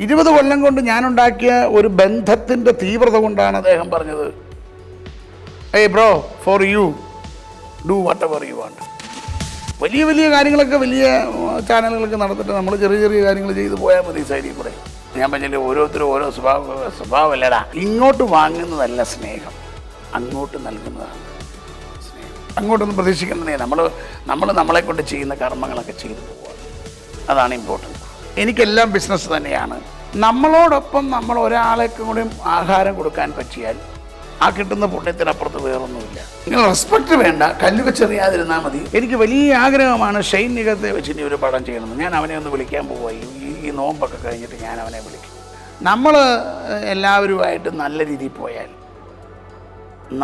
20 കൊല്ലം കൊണ്ട് ഞാനുണ്ടാക്കിയ ഒരു ബന്ധത്തിൻ്റെ തീവ്രത കൊണ്ടാണ് അദ്ദേഹം പറഞ്ഞത്, ഏയ് bro, for you do what ever you want. വലിയ വലിയ കാര്യങ്ങളൊക്കെ വലിയ ചാനലുകളൊക്കെ നടത്തിയിട്ട് നമ്മൾ ചെറിയ ചെറിയ കാര്യങ്ങൾ ചെയ്തു പോയാൽ മതി സൈഡിൽ കൂടെ. ഞാൻ പറഞ്ഞില്ലേ, ഓരോരുത്തരും ഓരോ സ്വഭാവമല്ലടാ. ഇങ്ങോട്ട് വാങ്ങുന്നതല്ല സ്നേഹം, അങ്ങോട്ട് നൽകുന്നതാണ് സ്നേഹം. അങ്ങോട്ടൊന്നും പ്രതീക്ഷിക്കുന്നതേ നമ്മൾ നമ്മളെ കൊണ്ട് ചെയ്യുന്ന കർമ്മങ്ങളൊക്കെ ചെയ്തു പോവുക, അതാണ് ഇമ്പോർട്ടൻറ്റ്. എനിക്കെല്ലാം ബിസിനസ് തന്നെയാണ്. നമ്മളോടൊപ്പം നമ്മൾ ഒരാളേക്കും കൂടി ആഹാരം കൊടുക്കാൻ പറ്റിയാൽ ആ കിട്ടുന്ന പുണ്യത്തിനപ്പുറത്ത് വേറൊന്നുമില്ല. നിങ്ങൾ റെസ്പെക്റ്റ് വേണ്ട, കല്ല് വെച്ചെറിയാതിരുന്നാൽ മതി. എനിക്ക് വലിയ ആഗ്രഹമാണ് ഷൈൻ നിഗത്തെ വെച്ച് ഇനി ഒരു പടം ചെയ്യണമെന്ന്. ഞാൻ അവനെ ഒന്ന് വിളിക്കാൻ പോവുക. ഈ നോമ്പൊക്കെ കഴിഞ്ഞിട്ട് ഞാൻ അവനെ വിളിക്കും. നമ്മൾ എല്ലാവരുമായിട്ട് നല്ല രീതിയിൽ പോയാൽ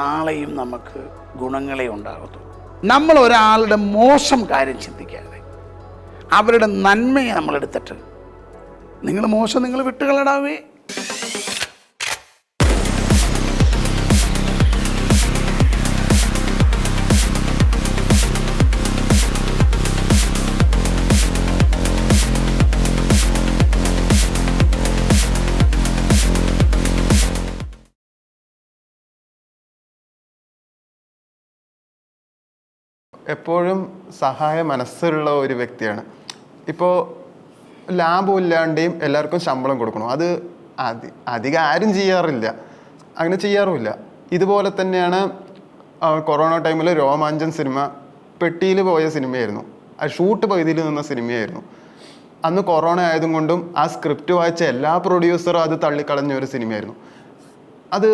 നാളെയും നമുക്ക് ഗുണങ്ങളെ ഉണ്ടാകത്തുള്ളൂ. നമ്മൾ ഒരാളുടെ മോശം കാര്യം ചിന്തിക്കാതെ അവരുടെ നന്മയെ നമ്മളെടുത്തിട്ട്, നിങ്ങൾ മോശം നിങ്ങൾ വിട്ടുകളടാവേ. എപ്പോഴും സഹായ മനസ്സുള്ള ഒരു വ്യക്തിയാണ്. ഇപ്പോൾ ലാഭം ഇല്ലാണ്ടെയും എല്ലാവർക്കും ശമ്പളം കൊടുക്കണം. അത് അധികം ആരും ചെയ്യാറില്ല, അങ്ങനെ ചെയ്യാറുമില്ല. ഇതുപോലെ തന്നെയാണ് കൊറോണ ടൈമിൽ രോമാഞ്ചം സിനിമ പെട്ടിയിൽ പോയ സിനിമയായിരുന്നു. ആ ഷൂട്ട് പകുതിയിൽ നിന്ന സിനിമയായിരുന്നു. അന്ന് കൊറോണ ആയതും കൊണ്ടും ആ സ്ക്രിപ്റ്റ് വായിച്ച എല്ലാ പ്രൊഡ്യൂസറും അത് തള്ളിക്കളഞ്ഞ ഒരു സിനിമയായിരുന്നു. അത്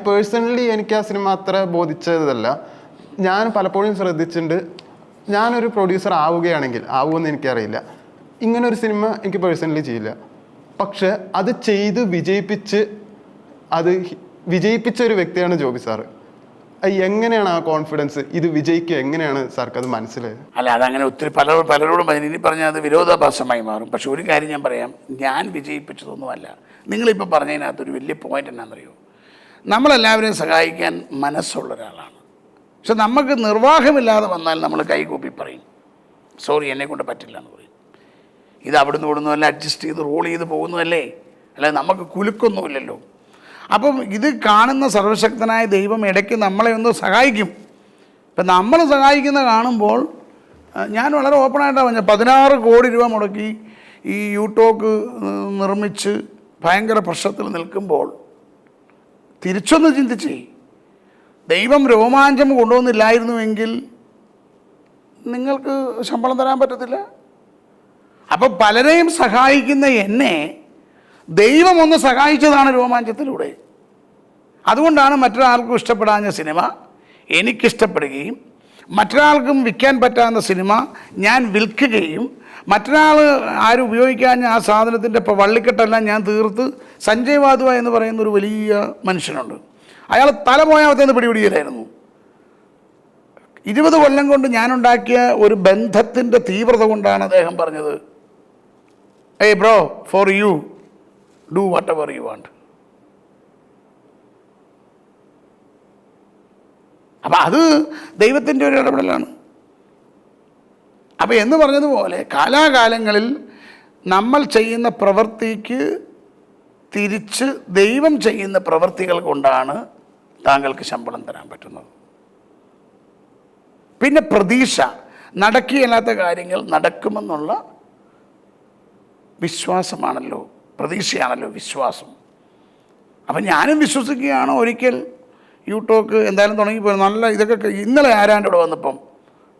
പേഴ്സണലി എനിക്ക് ആ സിനിമ അത്ര ബോധിച്ചതല്ല. ഞാൻ പലപ്പോഴും ശ്രദ്ധിച്ചിട്ടുണ്ട്, ഞാനൊരു പ്രൊഡ്യൂസർ ആവുകയാണെങ്കിൽ, ആവുമെന്ന് എനിക്കറിയില്ല, ഇങ്ങനൊരു സിനിമ എനിക്ക് പേഴ്സണലി ചെയ്യില്ല. പക്ഷെ അത് ചെയ്ത് വിജയിപ്പിച്ച ഒരു വ്യക്തിയാണ് ജോബി സാറ്. എങ്ങനെയാണ് ആ കോൺഫിഡൻസ്, ഇത് വിജയിക്കുക എങ്ങനെയാണ് സാർക്ക് അത് മനസ്സിലായത്? അല്ല, അതങ്ങനെ ഒത്തിരി പലരോടും ഇനി പറഞ്ഞാൽ അത് വിരോധാഭാസമായി മാറും. പക്ഷെ ഒരു കാര്യം ഞാൻ പറയാം, ഞാൻ വിജയിപ്പിച്ചതൊന്നുമല്ല. നിങ്ങളിപ്പോൾ പറഞ്ഞതിനകത്തൊരു വലിയ പോയിന്റ് എന്നാണെന്നറിയോ, നമ്മളെല്ലാവരെയും സഹായിക്കാൻ മനസ്സുള്ള ഒരാളാണ്. പക്ഷെ നമുക്ക് നിർവാഹമില്ലാതെ വന്നാൽ നമ്മൾ കൈകൂപ്പി പറയും, സോറി എന്നെക്കൊണ്ട് പറ്റില്ല എന്ന് പറയും. ഇത് അവിടുന്ന് ഇവിടുന്നല്ല അഡ്ജസ്റ്റ് ചെയ്ത് റോൾ ചെയ്ത് പോകുന്നതല്ലേ, അല്ലാതെ നമുക്ക് കുലുക്കൊന്നുമില്ലല്ലോ. അപ്പം ഇത് കാണുന്ന സർവശക്തനായ ദൈവം ഇടയ്ക്ക് നമ്മളെ ഒന്ന് സഹായിക്കും. ഇപ്പം നമ്മൾ സഹായിക്കുന്ന കാണുമ്പോൾ ഞാൻ വളരെ ഓപ്പണായിട്ടാണ് പറഞ്ഞത്, 16 കോടി രൂപ മുടക്കി ഈ യൂടോക്ക് നിർമ്മിച്ച് ഭയങ്കര പ്രശ്നത്തിൽ നിൽക്കുമ്പോൾ തിരിച്ചൊന്ന് ചിന്തിച്ചേ, ദൈവം രോമാഞ്ചം കൊണ്ടുവന്നില്ലായിരുന്നുവെങ്കിൽ നിങ്ങൾക്ക് ശമ്പളം തരാൻ പറ്റത്തില്ല. അപ്പം പലരെയും സഹായിക്കുന്ന എന്നെ ദൈവം ഒന്ന് സഹായിച്ചതാണ് രോമാഞ്ചത്തിലൂടെ. അതുകൊണ്ടാണ് മറ്റൊരാൾക്കും ഇഷ്ടപ്പെടാഞ്ഞ സിനിമ എനിക്കിഷ്ടപ്പെടുകയും, മറ്റൊരാൾക്കും വിൽക്കാൻ പറ്റാവുന്ന സിനിമ ഞാൻ വിൽക്കുകയും, മറ്റൊരാൾ ആരും ഉപയോഗിക്കാഞ്ഞ ആ സാധനത്തിൻ്റെ ഇപ്പോൾ വള്ളിക്കെട്ടെല്ലാം ഞാൻ തീർത്ത് സഞ്ജയ് വാദ്വ എന്ന് പറയുന്ന ഒരു വലിയ മനുഷ്യനുണ്ട്. അയാൾ തല പോയാവത്തേന്ന് പിടിപിടിയിലായിരുന്നു. 20 കൊല്ലം കൊണ്ട് ഞാനുണ്ടാക്കിയ ഒരു ബന്ധത്തിൻ്റെ തീവ്രത കൊണ്ടാണ് അദ്ദേഹം പറഞ്ഞത്, ഏയ് bro, for you do what ever you want. അപ്പം അത് ദൈവത്തിൻ്റെ ഒരു ഇടപെടലാണ്. അപ്പം എന്ന് പറഞ്ഞതുപോലെ കാലാകാലങ്ങളിൽ നമ്മൾ ചെയ്യുന്ന പ്രവൃത്തിക്ക് തിരിച്ച് ദൈവം ചെയ്യുന്ന പ്രവൃത്തികൾ കൊണ്ടാണ് താങ്കൾക്ക് ശമ്പളം തരാൻ പറ്റുന്നത്. പിന്നെ പ്രതീക്ഷ, നടക്കുകയില്ലാത്ത കാര്യങ്ങൾ നടക്കുമെന്നുള്ള വിശ്വാസമാണല്ലോ, പ്രതീക്ഷയാണല്ലോ വിശ്വാസം. അപ്പം ഞാനും വിശ്വസിക്കുകയാണ്, ഒരിക്കൽ യൂടോക്ക് എന്തായാലും തുടങ്ങിപ്പോയി നല്ല ഇതൊക്കെ. ഇന്നലെ ആരാൻ്റെ ഇവിടെ വന്നപ്പം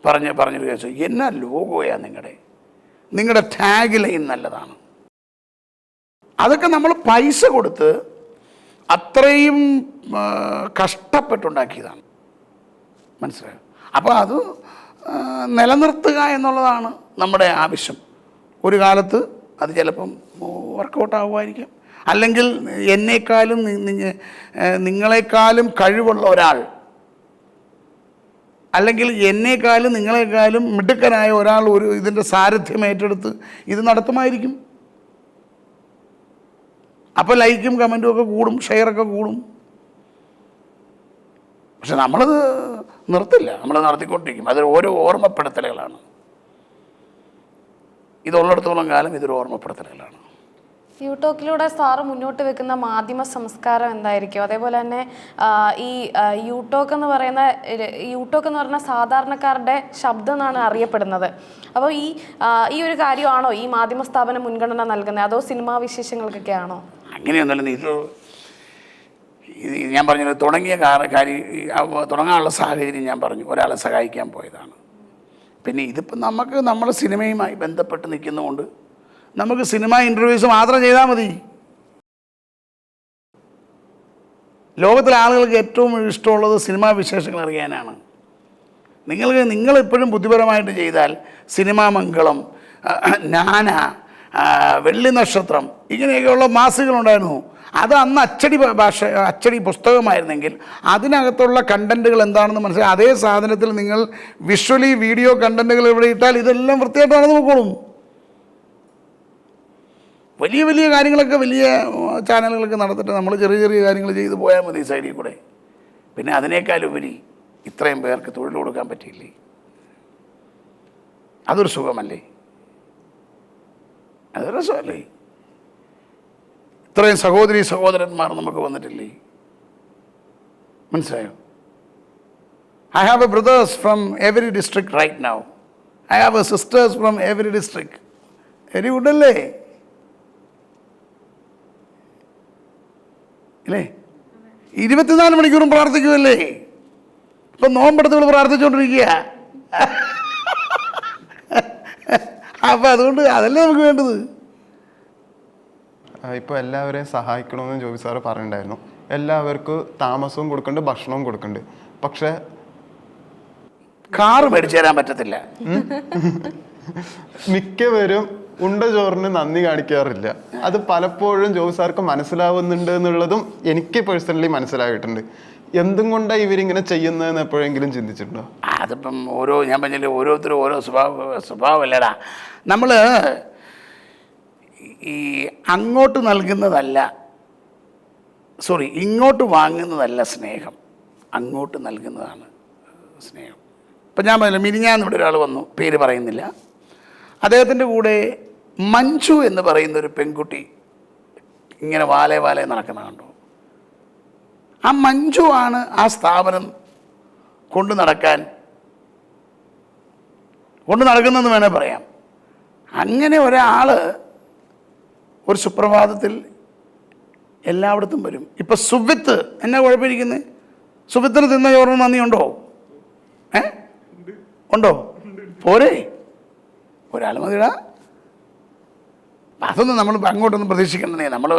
പറഞ്ഞൊരു കേസ്, എന്നാ ലോഗോയാ നിങ്ങളുടെ ടാഗ് ലൈൻ നല്ലതാണ്. അതൊക്കെ നമ്മൾ പൈസ കൊടുത്ത് അത്രയും കഷ്ടപ്പെട്ടുണ്ടാക്കിയതാണ്, മനസ്സിലായോ? അപ്പോൾ അത് നിലനിർത്തുക എന്നുള്ളതാണ് നമ്മുടെ ആവശ്യം. ഒരു കാലത്ത് അത് ചിലപ്പം വർക്കൗട്ട് ആകുമായിരിക്കും, അല്ലെങ്കിൽ എന്നേക്കാളും നിങ്ങളെക്കാളും കഴിവുള്ള ഒരാൾ, അല്ലെങ്കിൽ എന്നേക്കാളും നിങ്ങളെക്കാളും മിടുക്കനായ ഒരാൾ ഇതിൻ്റെ സാരഥ്യം ഏറ്റെടുത്ത് ഇത് നടത്തുമായിരിക്കും. അപ്പോൾ ലൈക്കും കമൻറ്റും ഒക്കെ കൂടും, ഷെയറൊക്കെ കൂടും. പക്ഷെ നമ്മളത് നിർത്തില്ല, നമ്മൾ നടത്തിക്കൊണ്ടിരിക്കും. അത് ഓരോ ഓർമ്മപ്പെടുത്തലുകളാണ്. ഇതുള്ളിടത്തോളം കാലം ഇതൊരു ഓർമ്മപ്പെടുത്തലുകളാണ്. യൂടോക്കിലൂടെ സാറ് മുന്നോട്ട് വെക്കുന്ന മാധ്യമ സംസ്കാരം എന്തായിരിക്കും? അതേപോലെ തന്നെ ഈ യൂടോക്ക് എന്ന് പറയുന്ന സാധാരണക്കാരുടെ ശബ്ദം എന്നാണ് അറിയപ്പെടുന്നത്. അപ്പോൾ ഈ ഒരു കാര്യമാണോ ഈ മാധ്യമ സ്ഥാപനം മുൻഗണന നൽകുന്നത്, അതോ സിനിമാ വിശേഷങ്ങൾക്കൊക്കെ ആണോ? അങ്ങനെയൊന്നുമല്ല. ഇത് ഞാൻ പറഞ്ഞത് തുടങ്ങാനുള്ള സാഹചര്യം ഞാൻ പറഞ്ഞു, ഒരാളെ സഹായിക്കാൻ പോയതാണ്. പിന്നെ ഇതിപ്പോൾ നമുക്ക് നമ്മുടെ സിനിമയുമായി ബന്ധപ്പെട്ട് നിൽക്കുന്നതുകൊണ്ട് നമുക്ക് സിനിമ ഇൻ്റർവ്യൂസ് മാത്രം ചെയ്താൽ മതി. ലോകത്തിലെ ആളുകൾക്ക് ഏറ്റവും ഇഷ്ടമുള്ളത് സിനിമാ വിശേഷങ്ങൾ അറിയാനാണ്. നിങ്ങളെപ്പോഴും ബുദ്ധിപരമായിട്ട് ചെയ്താൽ സിനിമാ മംഗളം, നാന, വെള്ളി നക്ഷത്രം ഇങ്ങനെയൊക്കെയുള്ള മാസികകളുണ്ടായിരുന്നു. അത് അന്ന് അച്ചടി പുസ്തകമായിരുന്നെങ്കിൽ അതിനകത്തുള്ള കണ്ടൻറ്റുകൾ എന്താണെന്ന് മനസ്സിലായി അതേ സാധനത്തിൽ നിങ്ങൾ വിഷ്വലി വീഡിയോ കണ്ടൻറ്റുകൾ ഇവിടെ ഇട്ടാൽ ഇതെല്ലാം വൃത്തിയായിട്ട് നടന്നു നോക്കോളും. വലിയ വലിയ കാര്യങ്ങളൊക്കെ വലിയ ചാനലുകളൊക്കെ നടത്തിയിട്ട് നമ്മൾ ചെറിയ ചെറിയ കാര്യങ്ങൾ ചെയ്തു പോയാൽ മതി സൈഡിൽ കൂടെ. പിന്നെ അതിനേക്കാളുപരി ഇത്രയും പേർക്ക് തൊഴിൽ കൊടുക്കാൻ പറ്റിയില്ലേ? അതൊരു സുഖമല്ലേ? അതൊരു രസമല്ലേ? ഇത്രയും സഹോദരന്മാർ നമുക്ക് വന്നിട്ടില്ലേ? മനസ്സിലായോ? I have a brothers from every district right now. I have a sisters from every district. Very good അല്ലേ? അല്ലേ? 24 മണിക്കൂറും പ്രാർത്ഥിക്കുമല്ലേ? ഇപ്പം നോമ്പെടുത്തുകൾ പ്രാർത്ഥിച്ചുകൊണ്ടിരിക്കുക. അപ്പം അതുകൊണ്ട് അതല്ലേ നമുക്ക് വേണ്ടത്. ഇപ്പോൾ എല്ലാവരെയും സഹായിക്കണമെന്ന് ജോബി സാറ് പറഞ്ഞിട്ടുണ്ടായിരുന്നു. എല്ലാവർക്കും താമസവും കൊടുക്കുന്നുണ്ട്, ഭക്ഷണവും കൊടുക്കുന്നുണ്ട്. പക്ഷേ കാറ് മേടിച്ചു തരാൻ പറ്റത്തില്ല. മിക്കവരും ഉണ്ട ചോറിന് നന്ദി കാണിക്കാറില്ല. അത് പലപ്പോഴും ജോബി സാർക്ക് മനസ്സിലാവുന്നുണ്ട് എന്നുള്ളതും എനിക്ക് പേഴ്സണലി മനസ്സിലായിട്ടുണ്ട്. എന്തും കൊണ്ടാണ് ഇവരിങ്ങനെ ചെയ്യുന്നതെന്ന് എപ്പോഴെങ്കിലും ചിന്തിച്ചിട്ടുണ്ടോ? അതിപ്പം ഞാൻ പറഞ്ഞില്ലേ, ഓരോരുത്തരും ഓരോ സ്വഭാവമല്ലടാ. നമ്മൾ ഈ അങ്ങോട്ട് നൽകുന്നതല്ല, ഇങ്ങോട്ട് വാങ്ങുന്നതല്ല സ്നേഹം, അങ്ങോട്ട് നൽകുന്നതാണ് സ്നേഹം. ഇപ്പം ഞാൻ പറഞ്ഞില്ല, മിനിഞ്ഞാന്ന് ഇവിടെ ഒരാൾ വന്നു, പേര് പറയുന്നില്ല. അദ്ദേഹത്തിൻ്റെ കൂടെ മഞ്ജു എന്ന് പറയുന്നൊരു പെൺകുട്ടി ഇങ്ങനെ വാലേ നടക്കുന്ന കണ്ടു. ആ മഞ്ജു ആണ് ആ സ്ഥാപനം കൊണ്ടു നടക്കുന്നതെന്ന് വേണേൽ പറയാം. അങ്ങനെ ഒരാൾ ഒരു സുപ്രഭാതത്തിൽ എല്ലായിടത്തും വരും. ഇപ്പം സുവിത്ത് എന്നാ കുഴപ്പമിരിക്കുന്നത്? സുവിത്തിന് തിന്ന ചോറിന് നന്ദിയുണ്ടോ? ഉണ്ടോ? പോരെ, ഒരാൾ മതിടാ. അതൊന്നും നമ്മൾ അങ്ങോട്ടൊന്നും പ്രതീക്ഷിക്കണ്ടേ. നമ്മൾ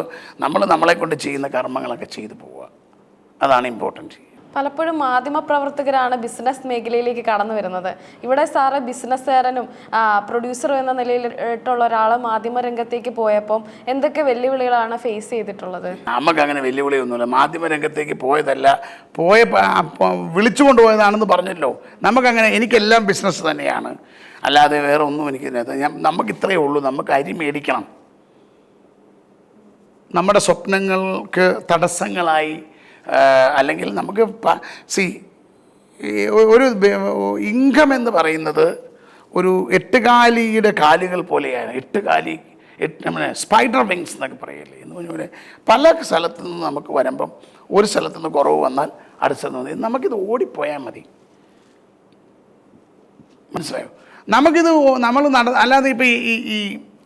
നമ്മളെ കൊണ്ട് ചെയ്യുന്ന കർമ്മങ്ങളൊക്കെ ചെയ്തു പോവുക, അതാണ് ഇമ്പോർട്ടൻറ്റ്. പലപ്പോഴും മാധ്യമപ്രവർത്തകരാണ് ബിസിനസ് മേഖലയിലേക്ക് കടന്നു വരുന്നത്. ഇവിടെ സാറ് ബിസിനസ്സുകാരനും പ്രൊഡ്യൂസറും എന്ന നിലയിലുള്ള ഒരാൾ മാധ്യമരംഗത്തേക്ക് പോയപ്പം എന്തൊക്കെ വെല്ലുവിളികളാണ് ഫേസ് ചെയ്തിട്ടുള്ളത്? നമുക്കങ്ങനെ വെല്ലുവിളിയൊന്നുമില്ല. മാധ്യമരംഗത്തേക്ക് വിളിച്ചു കൊണ്ടുപോയതാണെന്ന് പറഞ്ഞല്ലോ. നമുക്കങ്ങനെ, എനിക്കെല്ലാം ബിസിനസ് തന്നെയാണ്, അല്ലാതെ വേറെ ഒന്നും എനിക്കില്ല. നമുക്കിത്രയേ ഉള്ളൂ. നമുക്ക് അരി മേടിക്കണം. നമ്മുടെ സ്വപ്നങ്ങൾക്ക് തടസ്സങ്ങളായി അല്ലെങ്കിൽ നമുക്ക് ഒരു ഇൻകം എന്ന് പറയുന്നത് ഒരു 8 കാലുകൾ പോലെയാണ്. 8 സ്പൈഡർ വിങ്സ് എന്നൊക്കെ പറയല്ലേ എന്ന് പറഞ്ഞ പല സ്ഥലത്തു നിന്ന് നമുക്ക് വരുമ്പം ഒരു സ്ഥലത്തു നിന്ന് കുറവ് വന്നാൽ അടുത്ത സ്ഥലത്ത് നിന്ന് നമുക്കിത് ഓടിപ്പോയാൽ മതി. മനസ്സിലായോ? നമുക്കിത് അല്ലാതെ ഇപ്പം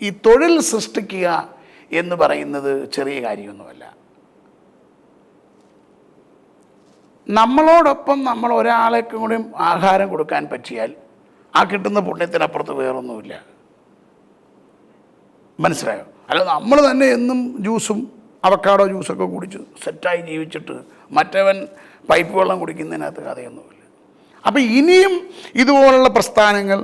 ഈ തൊഴിൽ സൃഷ്ടിക്കുക എന്ന് പറയുന്നത് ചെറിയ കാര്യമൊന്നുമല്ല. നമ്മളോടൊപ്പം നമ്മൾ ഒരാളേക്കും കൂടി ആഹാരം കൊടുക്കാൻ പറ്റിയാൽ ആ കിട്ടുന്ന പുണ്യത്തിനപ്പുറത്ത് വേറൊന്നുമില്ല. മനസ്സിലായോ? അല്ല നമ്മൾ തന്നെ എന്നും ജ്യൂസും അവക്കാഡോ ജ്യൂസൊക്കെ കുടിച്ച് സെറ്റായി ജീവിച്ചിട്ട് മറ്റവൻ പൈപ്പ് വെള്ളം കുടിക്കുന്നതിനകത്ത് കഥയൊന്നുമില്ല. അപ്പോൾ ഇനിയും ഇതുപോലുള്ള പ്രസ്ഥാനങ്ങൾ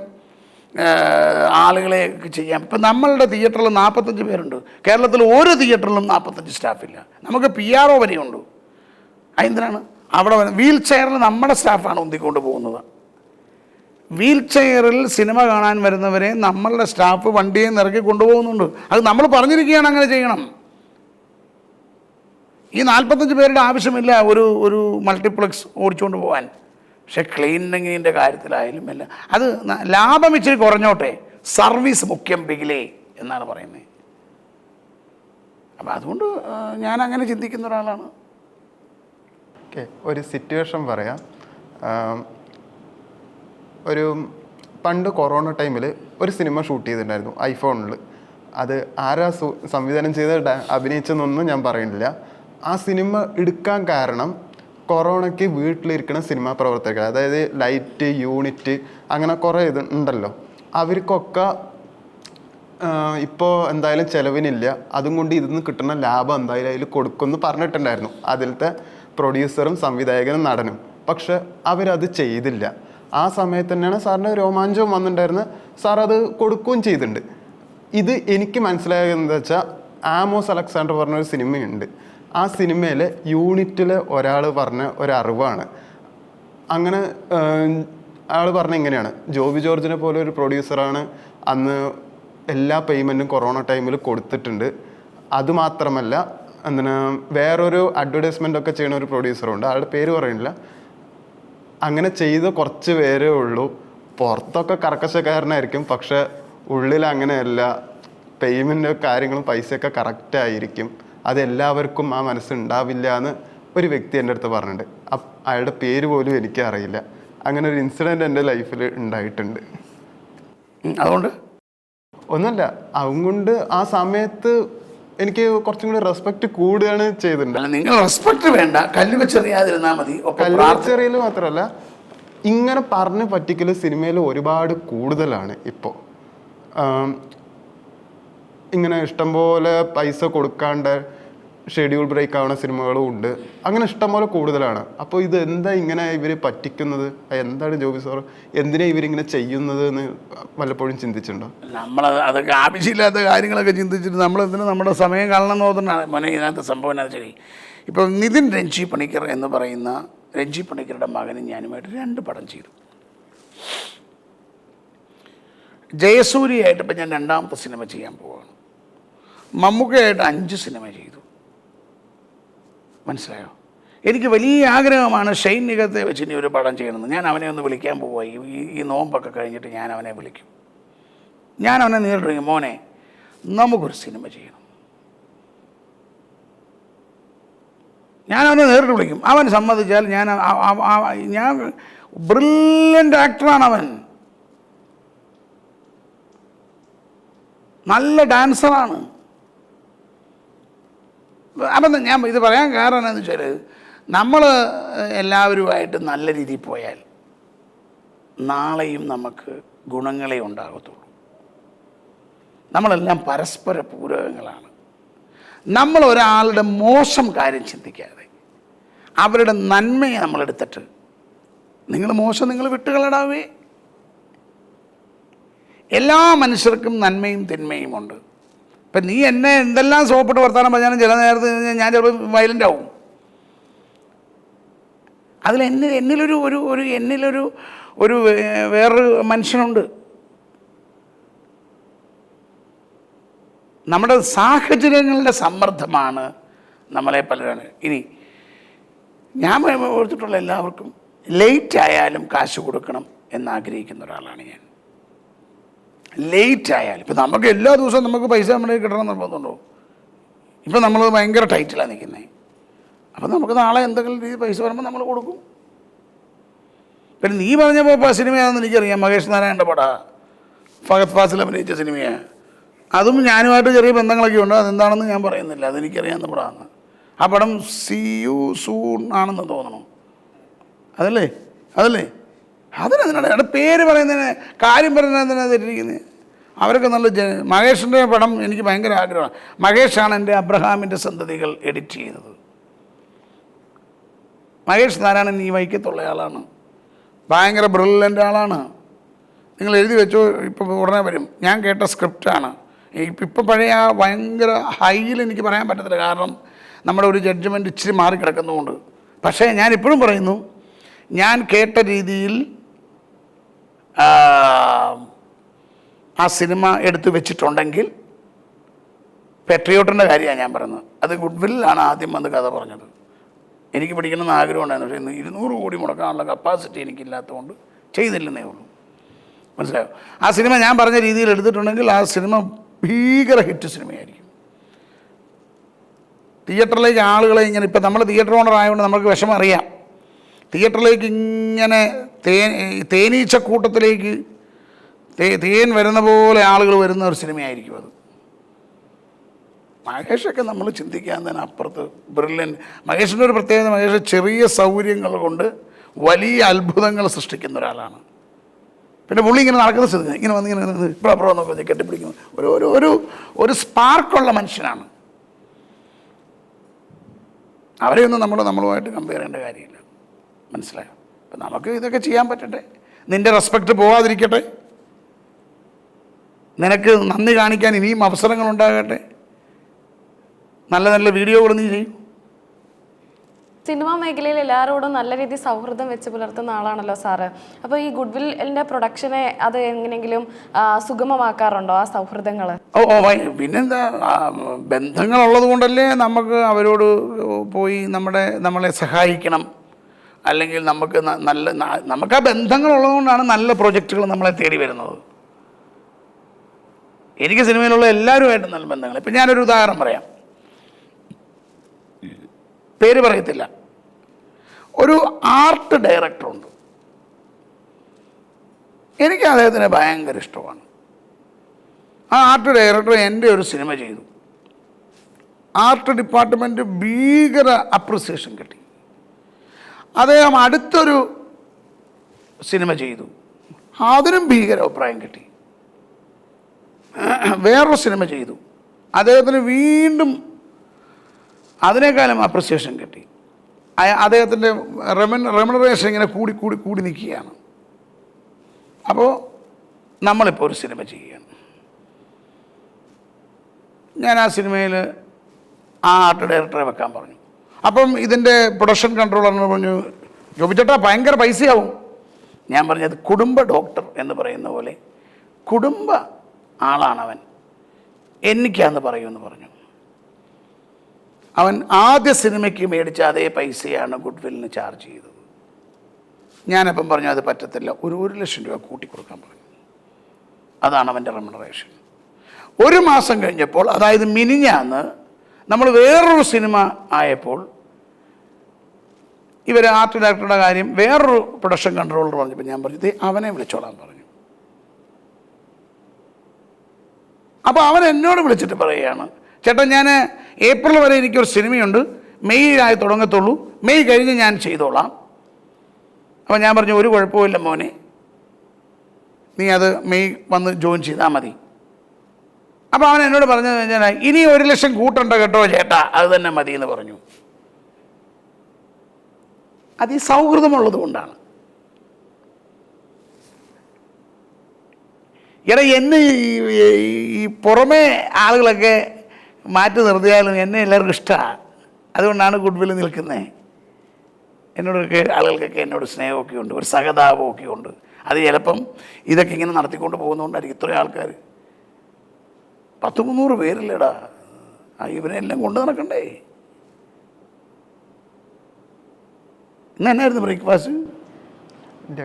ആളുകളെ ചെയ്യാം. ഇപ്പം നമ്മളുടെ തിയേറ്ററിൽ 45 പേരുണ്ട്. കേരളത്തിൽ ഒരു തിയേറ്ററിലും 45 സ്റ്റാഫില്ല. നമുക്ക് PRO വരെയുണ്ട്. അതെന്തിനാണ്? അവിടെ വീൽ ചെയറിൽ നമ്മുടെ സ്റ്റാഫാണ് ഉന്തിക്കൊണ്ട് പോകുന്നത്. വീൽ ചെയറിൽ സിനിമ കാണാൻ വരുന്നവരെ നമ്മളുടെ സ്റ്റാഫ് വണ്ടിയെ നിറക്കി കൊണ്ടുപോകുന്നുണ്ട്. അത് നമ്മൾ പറഞ്ഞിരിക്കുകയാണ് അങ്ങനെ ചെയ്യണം. ഈ 45 പേരുടെ ആവശ്യമില്ല ഒരു മൾട്ടിപ്ലക്സ് ഓടിച്ചുകൊണ്ട് പോകാൻ. പക്ഷെ ക്ലീനിങ്ങിൻ്റെ കാര്യത്തിലായാലും എല്ലാം അത് ലാഭം ഇച്ചിരി കുറഞ്ഞോട്ടെ, സർവീസ് മുഖ്യം ബിഗിലേ എന്നാണ് പറയുന്നത്. അപ്പം അതുകൊണ്ട് ഞാൻ അങ്ങനെ ചിന്തിക്കുന്ന ഒരാളാണ്. ഓക്കെ, ഒരു സിറ്റുവേഷൻ പറയാം. ഒരു പണ്ട് കൊറോണ ടൈമിൽ ഒരു സിനിമ ഷൂട്ട് ചെയ്തിട്ടുണ്ടായിരുന്നു ഐഫോണിൽ. അത് ആരാ സംവിധാനം ചെയ്ത് അഭിനയിച്ചെന്നൊന്നും ഞാൻ പറയുന്നില്ല. ആ സിനിമ എടുക്കാൻ കാരണം കൊറോണയ്ക്ക് വീട്ടിലിരിക്കുന്ന സിനിമാ പ്രവർത്തകർ, അതായത് ലൈറ്റ്, യൂണിറ്റ്, അങ്ങനെ കുറേ ഇത് ഉണ്ടല്ലോ, അവർക്കൊക്കെ ഇപ്പോൾ എന്തായാലും ചിലവിനില്ല, അതും കൊണ്ട് ഇതിന്ന് കിട്ടുന്ന ലാഭം എന്തായാലും അതിൽ കൊടുക്കുമെന്ന് പറഞ്ഞിട്ടുണ്ടായിരുന്നു അതിലത്തെ പ്രൊഡ്യൂസറും സംവിധായകനും നടനും. പക്ഷെ അവരത് ചെയ്തില്ല. ആ സമയത്ത് തന്നെയാണ് സാറിന് രോമാഞ്ചവും വന്നിട്ടുണ്ടായിരുന്നത്. സാർ അത് കൊടുക്കുകയും ചെയ്തിട്ടുണ്ട്. ഇത് എനിക്ക് മനസ്സിലായത് എന്താ വെച്ചാൽ, ആമോസ് അലക്സാണ്ടർ പറഞ്ഞൊരു സിനിമയുണ്ട്. ആ സിനിമയിലെ യൂണിറ്റിലെ ഒരാൾ പറഞ്ഞ ഒരറിവാണ്. അങ്ങനെ ആൾ പറഞ്ഞ ഇങ്ങനെയാണ്, ജോബി ജോർജിനെ പോലെ ഒരു പ്രൊഡ്യൂസറാണ് അന്ന് എല്ലാ പേയ്മെൻറ്റും കൊറോണ ടൈമിൽ കൊടുത്തിട്ടുണ്ട്. അതുമാത്രമല്ല, എന്തിനാ വേറൊരു അഡ്വർടൈസ്മെൻ്റ് ഒക്കെ ചെയ്യുന്ന ഒരു പ്രൊഡ്യൂസറുണ്ട്, ആളുടെ പേര് പറയുന്നില്ല. അങ്ങനെ ചെയ്ത കുറച്ച് പേരേ ഉള്ളൂ. പുറത്തൊക്കെ കർക്കശക്കാരനായിരിക്കും, പക്ഷെ ഉള്ളിൽ അങ്ങനെയല്ല. പേയ്മെൻറ്റ് കാര്യങ്ങളും പൈസയൊക്കെ കറക്റ്റായിരിക്കും. അതെല്ലാവർക്കും ആ മനസ്സുണ്ടാവില്ല എന്ന് ഒരു വ്യക്തി എൻ്റെ അടുത്ത് പറഞ്ഞിട്ടുണ്ട്. അയാളുടെ പേര് പോലും എനിക്കറിയില്ല. അങ്ങനെ ഒരു ഇൻസിഡൻറ്റ് എൻ്റെ ലൈഫിൽ ഉണ്ടായിട്ടുണ്ട്. അതുകൊണ്ട് ഒന്നുമല്ല, അതുകൊണ്ട് ആ സമയത്ത് എനിക്ക് കുറച്ചും കൂടി റെസ്പെക്ട് കൂടുകയാണ് ചെയ്തിട്ടുണ്ട്. നിങ്ങൾ റെസ്പെക്ട് വേണ്ട, കല്ല് വെച്ചെറിയാതിരുന്നാൽ മതി. കല്ല് വെച്ചെറിയൽ മാത്രമല്ല, ഇങ്ങനെ പറഞ്ഞ് പറ്റിക്കൽ സിനിമയിൽ ഒരുപാട് കൂടുതലാണ് ഇപ്പോൾ. ഇങ്ങനെ ഇഷ്ടംപോലെ പൈസ കൊടുക്കാണ്ട് ഷെഡ്യൂൾ ബ്രേക്ക് ആവുന്ന സിനിമകളും ഉണ്ട്. അങ്ങനെ ഇഷ്ടംപോലെ കൂടുതലാണ്. അപ്പോൾ ഇത് എന്താ ഇങ്ങനെ ഇവർ പറ്റിക്കുന്നത്? എന്താണ് ജോബി സാർ, എന്തിനാ ഇവരിങ്ങനെ ചെയ്യുന്നത് എന്ന് വല്ലപ്പോഴും ചിന്തിച്ചിട്ടുണ്ടോ? അതൊക്കെ ആവശ്യമില്ലാത്ത കാര്യങ്ങളൊക്കെ ചിന്തിച്ചിട്ട് നമ്മളെന്തിനും നമ്മുടെ സമയം കളണം എന്ന് തോന്നുന്നതാണ് മോനെ ഇതിനകത്ത് സംഭവം. എന്നാ ശരി, ഇപ്പോൾ നിതിൻ രഞ്ജി പണിക്കർ എന്ന് പറയുന്ന രഞ്ജി പണിക്കരുടെ മകനും ഞാനുമായിട്ട് 2 പടം ചെയ്തു. ജയസൂര്യയായിട്ട് ഇപ്പം ഞാൻ 2ാമത്തെ സിനിമ ചെയ്യാൻ പോവുകയാണ്. മമ്മൂക്കയായിട്ട് 5 സിനിമ ചെയ്തു. മനസ്സിലായോ? എനിക്ക് വലിയ ആഗ്രഹമാണ് ഷൈൻ നിഗത്തെ വെച്ച് ഇനി ഒരു പടം ചെയ്യണമെന്ന്. ഞാൻ അവനെ ഒന്ന് വിളിക്കാൻ പോവുക. ഈ നോമ്പൊക്കെ കഴിഞ്ഞിട്ട് ഞാൻ അവനെ വിളിക്കും. ഞാൻ അവനെ നേരിട്ട്, മോനെ നമുക്കൊരു സിനിമ ചെയ്യണം. ഞാൻ അവനെ നേരിട്ട് വിളിക്കും. അവൻ സമ്മതിച്ചാൽ ഞാൻ ബ്രില്യൻ്റ് ആക്ടറാണ് അവൻ, നല്ല ഡാൻസറാണ്. അപ്പം ഞാൻ ഇത് പറയാൻ കാരണം എന്താണെന്ന് വെച്ചാൽ, നമ്മൾ എല്ലാവരുമായിട്ട് നല്ല രീതിയിൽ പോയാൽ നാളെയും നമുക്ക് ഗുണങ്ങളെ ഉണ്ടാകത്തുള്ളൂ. നമ്മളെല്ലാം പരസ്പര പൂരകങ്ങളാണ്. നമ്മൾ ഒരാളുടെ മോശം കാര്യം ചിന്തിക്കാതെ അവരുടെ നന്മയെ നമ്മളെടുത്തിട്ട്, നിങ്ങൾ മോശം നിങ്ങൾ വിട്ടുകളടാവേ. എല്ലാ മനുഷ്യർക്കും നന്മയും തിന്മയും ഉണ്ട്. ഇപ്പം നീ എന്നെ എന്തെല്ലാം സോപ്പിട്ട് വർത്താനം പറഞ്ഞാലും ചില നേരത്ത് ഞാൻ ചിലപ്പോൾ വയലൻ്റ് ആവും. അതിൽ എന്നിലൊരു വേറൊരു മനുഷ്യനുണ്ട്. നമ്മുടെ സാഹചര്യങ്ങളുടെ സമ്മർദ്ദമാണ് നമ്മളെ പലരാണ്. ഇനി ഞാൻ ഓർത്തിട്ടുള്ള എല്ലാവർക്കും ലേറ്റ് ആയാലും കാശ് കൊടുക്കണം എന്നാഗ്രഹിക്കുന്ന ഒരാളാണ് ഞാൻ. ലേറ്റ് ആയാലും, ഇപ്പം നമുക്ക് എല്ലാ ദിവസവും നമുക്ക് പൈസ നമ്മുടെ കിട്ടണം നിർബന്ധമുണ്ടോ? ഇപ്പം നമ്മൾ ഭയങ്കര ടൈറ്റിലാണ് നിൽക്കുന്നത്. അപ്പം നമുക്ക് നാളെ എന്തെങ്കിലും രീതി പൈസ വരുമ്പോൾ നമ്മൾ കൊടുക്കും. പിന്നെ നീ പറഞ്ഞപ്പോൾ സിനിമയാണെന്ന് എനിക്കറിയാം, മഹേഷ് നാരായണൻ്റെ പട ഫഹദ് ഫാസിൽ അഭിനയിച്ച സിനിമയാണ്. അതും ഞാനുമായിട്ട് ചെറിയ ബന്ധങ്ങളൊക്കെ ഉണ്ട്. അതെന്താണെന്ന് ഞാൻ പറയുന്നില്ല, അതെനിക്കറിയാവുന്ന പടമാണ്. ആ പടം സീ യു സൂൺ ആണെന്ന് തോന്നണം. അതല്ലേ അതിനെന്തിനാണ് അവിടെ പേര് പറയുന്നതിന്, കാര്യം പറയുന്നതിനാണ് തെറ്റിരിക്കുന്നത്. അവരൊക്കെ നല്ല മഹേഷിൻ്റെ പടം എനിക്ക് ഭയങ്കര ആഗ്രഹമാണ്. മഹേഷാണ് എൻ്റെ അബ്രഹാമിൻ്റെ സന്തതികൾ എഡിറ്റ് ചെയ്തത്. മഹേഷ് നാരായണൻ ഈ വൈക്കത്തുള്ള ആളാണ്, ഭയങ്കര ബ്രില്യൻ്റ് ആളാണ്. നിങ്ങൾ എഴുതി വെച്ചോ, ഇപ്പോൾ ഉടനെ വരും. ഞാൻ കേട്ട സ്ക്രിപ്റ്റാണ്. ഇപ്പം പഴയ ആ ഭയങ്കര ഹൈയിൽ എനിക്ക് പറയാൻ പറ്റത്തില്ല, കാരണം നമ്മുടെ ഒരു ജഡ്ജ്മെൻറ്റ് ഇച്ചിരി മാറിക്കിടക്കുന്നതുകൊണ്ട്. പക്ഷേ ഞാൻ ഇപ്പോഴും പറയുന്നു, ഞാൻ കേട്ട രീതിയിൽ ആ സിനിമ എടുത്തു വെച്ചിട്ടുണ്ടെങ്കിൽ, പെട്രിയോട്ടിൻ്റെ കാര്യമാണ് ഞാൻ പറയുന്നത്. അത് ഗുഡ്വില്ലാണ് ആദ്യം വന്ന് കഥ പറഞ്ഞത്. എനിക്ക് പഠിക്കണമെന്ന് ആഗ്രഹം ഉണ്ടായിരുന്നു, പക്ഷേ 200 കോടി മുടക്കാനുള്ള കപ്പാസിറ്റി എനിക്കില്ലാത്തതുകൊണ്ട് ചെയ്തില്ലെന്നേ ഉള്ളൂ. മനസ്സിലായോ? ആ സിനിമ ഞാൻ പറഞ്ഞ രീതിയിൽ എടുത്തിട്ടുണ്ടെങ്കിൽ ആ സിനിമ ഭീകര ഹിറ്റ് സിനിമയായിരിക്കും. തിയേറ്ററിലേക്ക് ആളുകളെ ഇങ്ങനെ, ഇപ്പം നമ്മൾ തിയേറ്റർ ഓണർ ആയതുകൊണ്ട് നമുക്ക് വിഷമം അറിയാം. തിയേറ്ററിലേക്ക് ഇങ്ങനെ തേനീച്ചക്കൂട്ടത്തിലേക്ക് തേൻ വരുന്ന പോലെ ആളുകൾ വരുന്ന ഒരു സിനിമയായിരിക്കും അത്. മഹേഷൊക്കെ നമ്മൾ ചിന്തിക്കാവുന്നതിന് അപ്പുറത്ത് ബ്രില്യൻ. മഹേഷിൻ്റെ ഒരു പ്രത്യേകത, മഹേഷ് ചെറിയ സൗകര്യങ്ങൾ കൊണ്ട് വലിയ അത്ഭുതങ്ങൾ സൃഷ്ടിക്കുന്ന ഒരാളാണ്. പിന്നെ പുള്ളി ഇങ്ങനെ നടക്കുന്ന സ്ഥിതി ഇങ്ങനെ വന്ന് ഇങ്ങനെ ഇപ്പുറം നോക്കി കെട്ടിപ്പിടിക്കുന്നു. ഒരു സ്പാർക്കുള്ള മനുഷ്യനാണ്. അവരെയൊന്നും നമ്മളുമായിട്ട് കമ്പയർ ചെയ്യേണ്ട കാര്യമില്ല. മനസ്സിലായോ? അപ്പം നമുക്ക് ഇതൊക്കെ ചെയ്യാൻ പറ്റട്ടെ. നിൻ്റെ റെസ്പെക്റ്റ് പോകാതിരിക്കട്ടെ. നിനക്ക് നന്ദി കാണിക്കാൻ ഇനിയും അവസരങ്ങളുണ്ടാകട്ടെ. നല്ല നല്ല വീഡിയോകൾ നീ ചെയ്യും. സിനിമാ മേഖലയിൽ എല്ലാവരോടും നല്ല രീതിയിൽ സൗഹൃദം വെച്ച് പുലർത്തുന്ന ആളാണല്ലോ സാറ്. അപ്പോൾ ഈ ഗുഡ്വില്ലിൻ്റെ പ്രൊഡക്ഷനെ അത് എങ്ങനെയെങ്കിലും സുഗമമാക്കാറുണ്ടോ ആ സൗഹൃദങ്ങൾ? പിന്നെന്താ, ബന്ധങ്ങളുള്ളത് കൊണ്ടല്ലേ നമുക്ക് അവരോട് പോയി നമ്മളെ സഹായിക്കണം, അല്ലെങ്കിൽ നമുക്ക് ആ ബന്ധങ്ങളുള്ളത് കൊണ്ടാണ് നല്ല പ്രൊജക്റ്റുകൾ നമ്മളെ തേടി വരുന്നത്. എനിക്ക് സിനിമയിലുള്ള എല്ലാവരുമായിട്ട് നല്ല ബന്ധങ്ങൾ. ഇപ്പം ഞാനൊരു ഉദാഹരണം പറയാം, പേര് പറയത്തില്ല. ഒരു ആർട്ട് ഡയറക്ടറുണ്ട്, എനിക്ക് അദ്ദേഹത്തിനെ ഭയങ്കര ഇഷ്ടമാണ്. ആ ആർട്ട് ഡയറക്ടർ എൻ്റെ ഒരു സിനിമ ചെയ്തു. ആർട്ട് ഡിപ്പാർട്ട്മെൻറ്റ് ഭീകര അപ്രിസിയേഷൻ കിട്ടി. അദ്ദേഹം അടുത്തൊരു സിനിമ ചെയ്തു, അതിനും ഭീകര അഭിപ്രായം കിട്ടി. വേറൊരു സിനിമ ചെയ്തു, അദ്ദേഹത്തിന് വീണ്ടും അതിനേക്കാളും അപ്രിസിയേഷൻ കിട്ടി. അദ്ദേഹത്തിൻ്റെ റെമ്യൂണറേഷൻ ഇങ്ങനെ കൂടി നിൽക്കുകയാണ്. അപ്പോൾ നമ്മളിപ്പോൾ ഒരു സിനിമ ചെയ്യുകയാണ്. ഞാൻ ആ സിനിമയിൽ ആ ആർട്ട് ഡയറക്ടറെ വെക്കാൻ പറഞ്ഞു. അപ്പം ഇതിൻ്റെ പ്രൊഡക്ഷൻ കൺട്രോളറിന് പറഞ്ഞു, ജോബിച്ചേട്ടാ ഭയങ്കര പൈസയാവും. ഞാൻ പറഞ്ഞത് കുടുംബ ഡോക്ടർ എന്ന് പറയുന്ന പോലെ കുടുംബ ആളാണവൻ, എനിക്കാന്ന് പറയുമെന്ന് പറഞ്ഞു. അവൻ ആദ്യ സിനിമയ്ക്ക് മേടിച്ച അതേ പൈസയാണ് ഗുഡ്വില്ലിന് ചാർജ് ചെയ്തത്. ഞാനപ്പം പറഞ്ഞു അത് പറ്റത്തില്ല, ഒരു 1,00,000 രൂപ കൂട്ടിക്കൊടുക്കാൻ പറഞ്ഞു. അതാണ് അവൻ്റെ റെമ്യൂണറേഷൻ. ഒരു മാസം കഴിഞ്ഞപ്പോൾ, അതായത് മിനിഞ്ഞാന്ന് നമ്മൾ വേറൊരു സിനിമ ആയപ്പോൾ, ഇവർ ആർട്ട് ഡയറക്ടറുടെ കാര്യം വേറൊരു പ്രൊഡക്ഷൻ കൺട്രോളർ പറഞ്ഞപ്പോൾ ഞാൻ പറഞ്ഞു അവനെ വിളിച്ചോളാൻ പറഞ്ഞു. അപ്പോൾ അവൻ എന്നോട് വിളിച്ചിട്ട് പറയുകയാണ്, ചേട്ടാ ഞാൻ ഏപ്രിൽ വരെ എനിക്കൊരു സിനിമയുണ്ട്, മെയ്യിലായി തുടങ്ങത്തുള്ളൂ, മെയ് കഴിഞ്ഞ് ഞാൻ ചെയ്തോളാം. അപ്പോൾ ഞാൻ പറഞ്ഞു ഒരു കുഴപ്പമില്ല മോനെ, നീ അത് മെയ് വന്ന് ജോയിൻ ചെയ്താൽ മതി. അപ്പോൾ അവൻ എന്നോട് പറഞ്ഞു കഴിഞ്ഞാൽ ഇനി 1,00,000 കൂട്ടണ്ട കേട്ടോ ചേട്ടാ, അത് തന്നെ മതി എന്ന് പറഞ്ഞു. അത് ഈ സൗഹൃദമുള്ളത് കൊണ്ടാണ്. എടാ എന്നെ ഈ പുറമേ ആളുകളൊക്കെ മാറ്റി നിർത്തിയാലും എന്നെ എല്ലാവർക്കും ഇഷ്ടമാണ്. അതുകൊണ്ടാണ് ഗുഡ്വില്ലിൽ നിൽക്കുന്നത്. എന്നോടൊക്കെ ആളുകൾക്കൊക്കെ എന്നോട് സ്നേഹമൊക്കെ ഉണ്ട്, ഒരു സഹതാപമൊക്കെ ഉണ്ട്. അത് ചിലപ്പം ഇതൊക്കെ ഇങ്ങനെ നടത്തിക്കൊണ്ട് പോകുന്നതുകൊണ്ടായിരിക്കും ഇത്രയും ആൾക്കാർ. 100-300 പേരില്ലടാ, ഇവരെല്ലാം കൊണ്ട് നടക്കണ്ടേ. ഇന്ന് എന്നായിരുന്നു ബ്രേക്ക്ഫാസ്റ്റ്?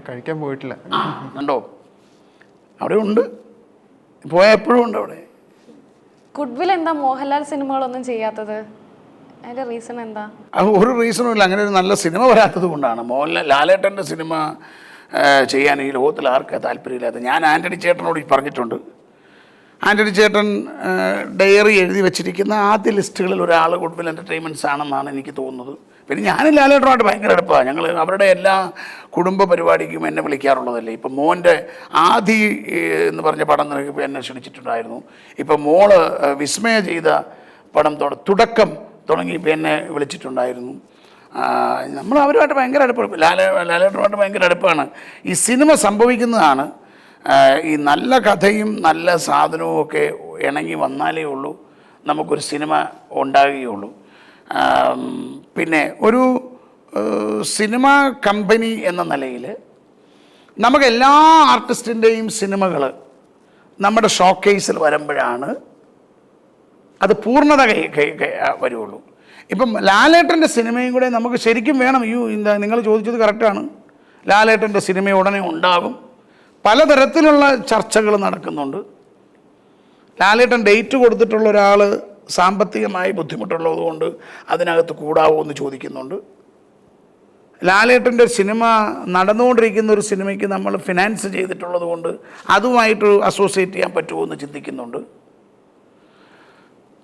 കഴിക്കാൻ പോയിട്ടില്ല. ഉണ്ടോ? അവിടെ ഉണ്ട്, പോയാൽ എപ്പോഴും ഉണ്ട് അവിടെ. ഗുഡ്വിൽ എന്താ മോഹൻലാൽ സിനിമകളൊന്നും ചെയ്യാത്തത്? അതിൻ്റെ റീസൺ എന്താ? ഒരു റീസണും ഇല്ല, അങ്ങനെ ഒരു നല്ല സിനിമ വരാത്തത് കൊണ്ടാണ്. ലാലേട്ടൻ്റെ സിനിമ ചെയ്യാൻ ഈ ലോകത്തിൽ ആർക്കാ താല്പര്യമില്ലാത്ത. ഞാൻ ആൻ്റണി ചേട്ടനോട് പറഞ്ഞിട്ടുണ്ട്. ആൻ്റണി ചേട്ടൻ ഡയറി എഴുതി വെച്ചിരിക്കുന്ന ആദ്യ ലിസ്റ്റുകളിൽ ഒരാൾ ഗുഡ്വിൽ എൻ്റർടൈൻമെൻറ്റ്സ് ആണെന്നാണ് എനിക്ക് തോന്നുന്നത്. പിന്നെ ഞാനും ലാലേട്ടനുമായിട്ട് ഭയങ്കര അടുപ്പമാണ്. ഞങ്ങൾ അവരുടെ എല്ലാ കുടുംബ പരിപാടിക്കും എന്നെ വിളിക്കാറുള്ളതല്ലേ. ഇപ്പം മോൻ്റെ ആദി എന്ന് പറഞ്ഞ പടം എന്നെ ക്ഷണിച്ചിട്ടുണ്ടായിരുന്നു. ഇപ്പം മോള് വിസ്മയ ചെയ്ത പടം തുടക്കം തുടങ്ങിയപ്പോൾ എന്നെ വിളിച്ചിട്ടുണ്ടായിരുന്നു. നമ്മൾ അവരുമായിട്ട് ഭയങ്കര അടുപ്പാണ്. ലാലേട്ടനുമായിട്ട് ഭയങ്കര അടുപ്പാണ്. ഈ സിനിമ സംഭവിക്കുന്നതാണ്, ഈ നല്ല കഥയും നല്ല സാധനവും ഒക്കെ ഇണങ്ങി വന്നാലേ ഉള്ളൂ നമുക്കൊരു സിനിമ ഉണ്ടാകുകയുള്ളൂ. പിന്നെ ഒരു സിനിമ കമ്പനി എന്ന നിലയിൽ നമുക്ക് എല്ലാ ആർട്ടിസ്റ്റിൻ്റെയും സിനിമകൾ നമ്മുടെ ഷോക്കേസിൽ വരുമ്പോഴാണ് അത് പൂർണ്ണത വരുള്ളൂ. ഇപ്പം ലാലേട്ടൻ്റെ സിനിമയും കൂടെ നമുക്ക് ശരിക്കും വേണം. നിങ്ങൾ ചോദിച്ചത് കറക്റ്റാണ്. ലാലേട്ടൻ്റെ സിനിമ ഉടനെ ഉണ്ടാകും. പലതരത്തിലുള്ള ചർച്ചകൾ നടക്കുന്നുണ്ട്. ലാലേട്ടൻ ഡേറ്റ് കൊടുത്തിട്ടുള്ള ഒരാൾ സാമ്പത്തികമായി ബുദ്ധിമുട്ടുള്ളതുകൊണ്ട് അതിനകത്ത് കൂടാവോ എന്ന് ചോദിക്കുന്നുണ്ട്. ലാലേട്ടൻ്റെ സിനിമ നടന്നുകൊണ്ടിരിക്കുന്ന ഒരു സിനിമയ്ക്ക് നമ്മൾ ഫിനാൻസ് ചെയ്തിട്ടുള്ളത് കൊണ്ട് അതുമായിട്ട് അസോസിയേറ്റ് ചെയ്യാൻ പറ്റുമോ എന്ന് ചിന്തിക്കുന്നുണ്ട്.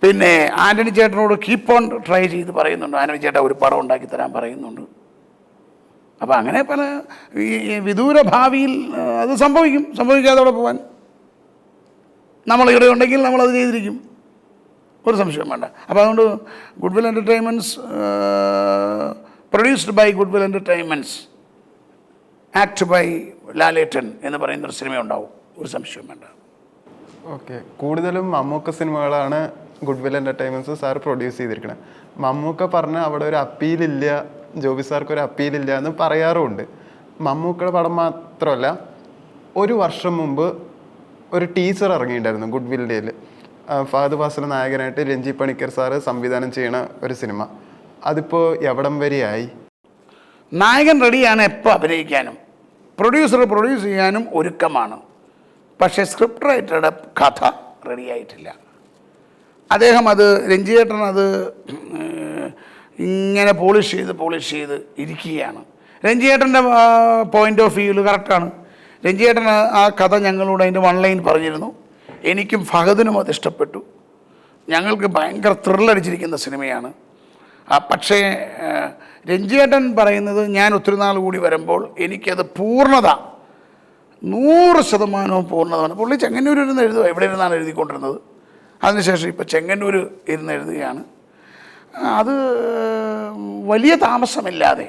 പിന്നെ ആൻ്റണി ചേട്ടനോട് കീപ്പ് ഓൺ ട്രൈ ചെയ്ത് പറയുന്നുണ്ട്. ആൻ്റണി ചേട്ടൻ ഒരു പടം ഉണ്ടാക്കി തരാൻ പറയുന്നുണ്ട്. അപ്പോൾ അങ്ങനെ പല ഈ വിദൂര ഭാവിയിൽ അത് സംഭവിക്കാതെ അവിടെ പോകാൻ നമ്മളിവിടെ ഉണ്ടെങ്കിൽ നമ്മളത് ചെയ്തിരിക്കും, ഒരു സംശയം വേണ്ട. അപ്പോൾ അതുകൊണ്ട് Goodwill Entertainments produced by Goodwill Entertainments act by Lalettan എന്ന് പറയുന്നൊരു സിനിമ ഉണ്ടാവും, ഒരു സംശയം വേണ്ട. ഓക്കെ, കൂടുതലും മമ്മൂക്ക സിനിമകളാണ് ഗുഡ്വിൽ എൻ്റർടൈൻമെൻറ്റ്സ് സാർ പ്രൊഡ്യൂസ് ചെയ്തിരിക്കുന്നത്. മമ്മൂക്ക പറഞ്ഞ അവിടെ ഒരു അപ്പീലില്ല, ജോബി സാർക്ക് ഒരു അപ്പീലില്ല എന്ന് പറയാറുമുണ്ട്. മമ്മൂക്കയുടെ പടം മാത്രമല്ല, ഒരു വർഷം മുമ്പ് ഒരു ടീസർ ഇറങ്ങിയിട്ടുണ്ടായിരുന്നു ഗുഡ്വില്ലിൻ്റെ. ഫഹദ് ഫാസിൽ നായകനായിട്ട് രഞ്ജി പണിക്കർ സാറ് സംവിധാനം ചെയ്യണ ഒരു സിനിമ. അതിപ്പോൾ എവിടം വരെയായി? നായകൻ റെഡിയാണ് എപ്പോൾ അഭിനയിക്കാനും, പ്രൊഡ്യൂസർ പ്രൊഡ്യൂസ് ചെയ്യാനും ഒരുക്കമാണ്. പക്ഷേ സ്ക്രിപ്റ്റ് റൈറ്ററുടെ കഥ റെഡിയായിട്ടില്ല. അദ്ദേഹം അത് രഞ്ജിയേട്ടൻ അത് ഇങ്ങനെ പോളിഷ് ചെയ്ത് ഇരിക്കുകയാണ്. രഞ്ജിയേട്ടൻ്റെ പോയിൻ്റ് ഓഫ് വ്യൂവിൽ കറക്റ്റാണ്. രഞ്ജിയേട്ടൻ ആ കഥ ഞങ്ങളോട് അതിൻ്റെ 1 ലൈൻ പറഞ്ഞിരുന്നു. എനിക്കും ഫഹദിനും അത് ഇഷ്ടപ്പെട്ടു. ഞങ്ങൾക്ക് ഭയങ്കര ത്രില്ലടിച്ചിരിക്കുന്ന സിനിമയാണ്. പക്ഷേ രഞ്ജിയേട്ടൻ പറയുന്നത് ഞാൻ ഒത്തിരി നാൾ കൂടി വരുമ്പോൾ എനിക്കത് പൂർണ്ണത 100% പൂർണ്ണതമാണ്. പുള്ളി ചെങ്ങന്നൂർ ഇരുന്ന് എഴുതുക, എവിടെ ഇരുന്നാണ് എഴുതിക്കൊണ്ടിരുന്നത്. അതിനുശേഷം ഇപ്പോൾ ചെങ്ങന്നൂർ ഇരുന്ന് എഴുതുകയാണ്. അത് വലിയ താമസമില്ലാതെ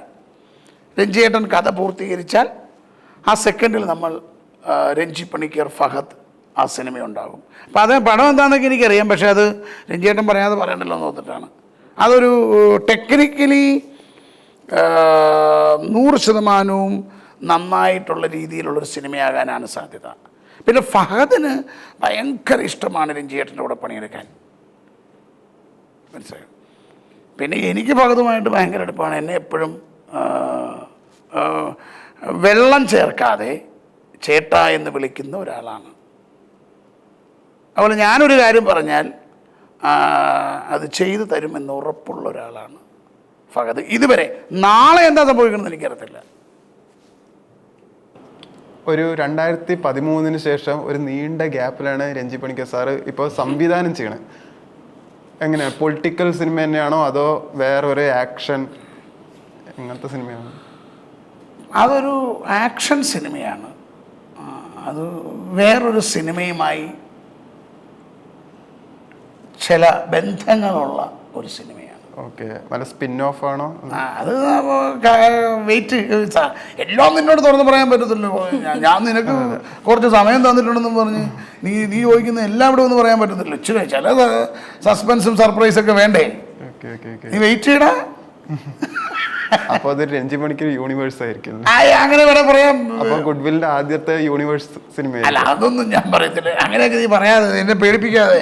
രഞ്ജിയേട്ടൻ കഥ പൂർത്തീകരിച്ചാൽ ആ സെക്കൻഡിൽ നമ്മൾ രഞ്ജി പണിക്കർ ഫഹദ് ആ സിനിമയുണ്ടാകും. അപ്പോൾ അത് പടം എന്താണെന്നൊക്കെ എനിക്കറിയാം, പക്ഷേ അത് രഞ്ജിയേട്ടൻ പറയാതെ പറയണ്ടല്ലോ എന്ന് ഓർത്തിട്ടാണ്. അതൊരു ടെക്നിക്കലി 100% നന്നായിട്ടുള്ള രീതിയിലുള്ളൊരു സിനിമയാകാനാണ് സാധ്യത. പിന്നെ ഫഹദിന് ഭയങ്കര ഇഷ്ടമാണ് രഞ്ജിയേട്ടൻ്റെ കൂടെ പണിയെടുക്കാൻ, മനസ്സിലായോ? പിന്നെ എനിക്ക് ഫഹദുമായിട്ട് ഭയങ്കര അടുപ്പമാണ്. എന്നെ എപ്പോഴും വെള്ളം ചേർക്കാതെ ചേട്ടാ എന്ന് വിളിക്കുന്ന ഒരാളാണ്. അതുപോലെ ഞാനൊരു കാര്യം പറഞ്ഞാൽ അത് ചെയ്തു തരുമെന്ന് ഉറപ്പുള്ള ഒരാളാണ് ഫഹദ്. ഇതുവരെ നാളെ എന്താ സംഭവിക്കണമെന്ന് എനിക്കറിയത്തില്ല. ഒരു 2013 ശേഷം ഒരു നീണ്ട ഗ്യാപ്പിലാണ് രഞ്ജി പണിക്കർ സാറ് ഇപ്പോൾ സംവിധാനം ചെയ്യണത്. എങ്ങനെയാണ്, പൊളിറ്റിക്കൽ സിനിമ തന്നെയാണോ അതോ വേറൊരു ആക്ഷൻ എങ്ങനത്തെ സിനിമയാണോ? അതൊരു ആക്ഷൻ സിനിമയാണ്. അത് വേറൊരു സിനിമയുമായി ചില ബന്ധങ്ങളുള്ള ഒരു സിനിമയാണ്. ഓക്കെ, നല്ല സ്പിൻ ഓഫ് ആണോ? അത് വെയിറ്റ്, എല്ലാം നിന്നോട് തുറന്ന് പറയാൻ പറ്റത്തില്ലല്ലോ. ഞാൻ നിനക്ക് കുറച്ച് സമയം തന്നിട്ടുണ്ടെന്ന് പറഞ്ഞ് നീ ചോദിക്കുന്ന എല്ലാം ഇവിടെ ഒന്നും പറയാൻ പറ്റത്തില്ല. ഇച്ചിരി ചില സസ്പെൻസും സർപ്രൈസൊക്കെ വേണ്ടേ? നീ വെയിറ്റ് ചെയ്യടാ. അപ്പോൾ അത് രഞ്ജി പണിക്കർ യൂണിവേഴ്സ് ആയിരിക്കും. അങ്ങനെ വേണം പറയാം. അപ്പോൾ ഗുഡ്വില്ലിന്റെ ആദ്യത്തെ യൂണിവേഴ്സ് സിനിമ. അല്ല, അതൊന്നും ഞാൻ പറയത്തില്ല. അങ്ങനെയൊക്കെ നീ പറയാതെ, എന്നെ പേടിപ്പിക്കാതെ.